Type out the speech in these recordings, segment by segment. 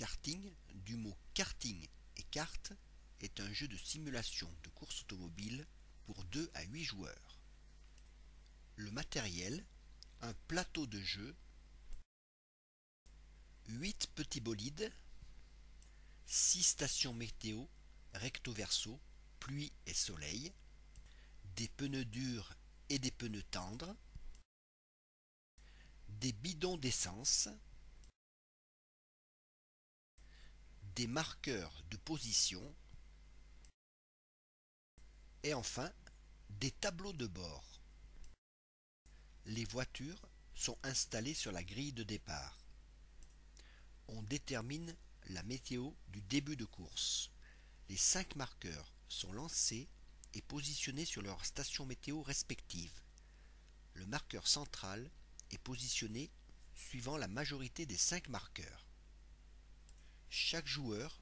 Karting, du mot karting et kart, est un jeu de simulation de course automobile pour 2 à 8 joueurs. Le matériel, un plateau de jeu, 8 petits bolides, 6 stations météo recto verso, pluie et soleil, des pneus durs et des pneus tendres, des bidons d'essence, des marqueurs de position et enfin des tableaux de bord. Les voitures sont installées sur la grille de départ. On détermine la météo du début de course. Les 5 marqueurs sont lancés et positionnés sur leurs stations météo respectives. Le marqueur central est positionné suivant la majorité des 5 marqueurs. Chaque joueur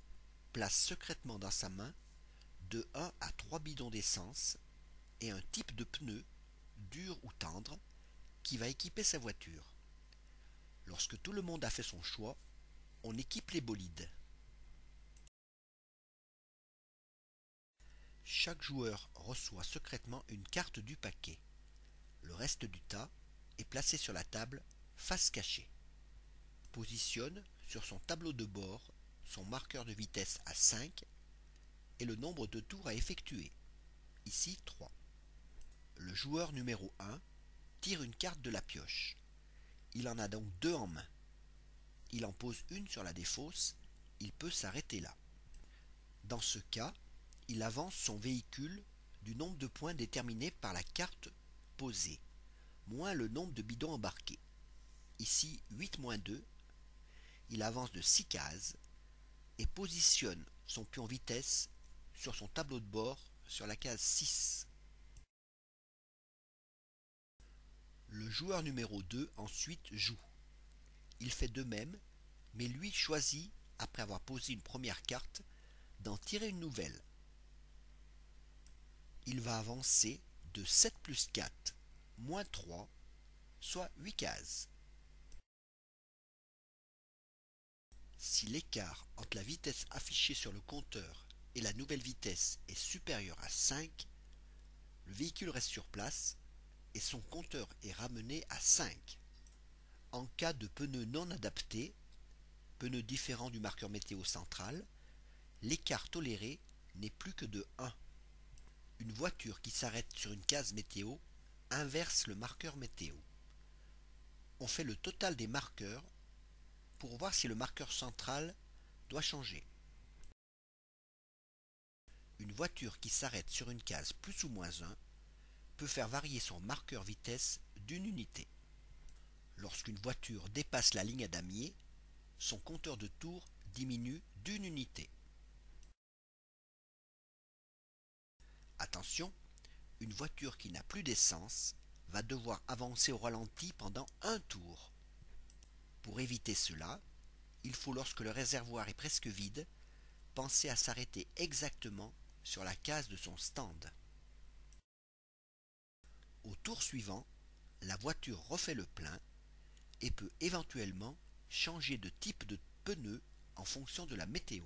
place secrètement dans sa main de 1 à 3 bidons d'essence et un type de pneu, dur ou tendre, qui va équiper sa voiture. Lorsque tout le monde a fait son choix, on équipe les bolides. Chaque joueur reçoit secrètement une carte du paquet. Le reste du tas est placé sur la table face cachée. Positionne sur son tableau de bord son marqueur de vitesse à 5 et le nombre de tours à effectuer, ici 3. Le joueur numéro 1 tire une carte de la pioche. Il en a donc 2 en main. Il en pose une sur la défausse, il peut s'arrêter là. Dans ce cas, il avance son véhicule du nombre de points déterminé par la carte posée, moins le nombre de bidons embarqués. Ici 8 moins 2, il avance de 6 cases et positionne son pion vitesse sur son tableau de bord sur la case 6. Le joueur numéro 2 ensuite joue. Il fait de même, mais lui choisit, après avoir posé une première carte, d'en tirer une nouvelle. Il va avancer de 7 plus 4, moins 3, soit 8 cases. Si l'écart entre la vitesse affichée sur le compteur et la nouvelle vitesse est supérieur à 5, le véhicule reste sur place et son compteur est ramené à 5. En cas de pneus non adaptés, pneus différents du marqueur météo central, l'écart toléré n'est plus que de 1. Une voiture qui s'arrête sur une case météo inverse le marqueur météo. On fait le total des marqueurs pour voir si le marqueur central doit changer. Une voiture qui s'arrête sur une case plus ou moins 1 peut faire varier son marqueur vitesse d'une unité. Lorsqu'une voiture dépasse la ligne à damier, son compteur de tours diminue d'une unité. Attention, une voiture qui n'a plus d'essence va devoir avancer au ralenti pendant un tour. Pour éviter cela, il faut, lorsque le réservoir est presque vide, penser à s'arrêter exactement sur la case de son stand. Au tour suivant, la voiture refait le plein et peut éventuellement changer de type de pneu en fonction de la météo.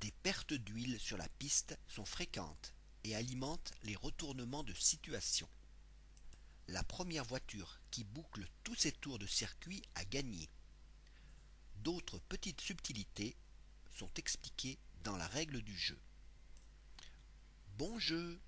Des pertes d'huile sur la piste sont fréquentes et alimentent les retournements de situation. La première voiture qui boucle tous ses tours de circuit a gagné. D'autres petites subtilités sont expliquées dans la règle du jeu. Bon jeu!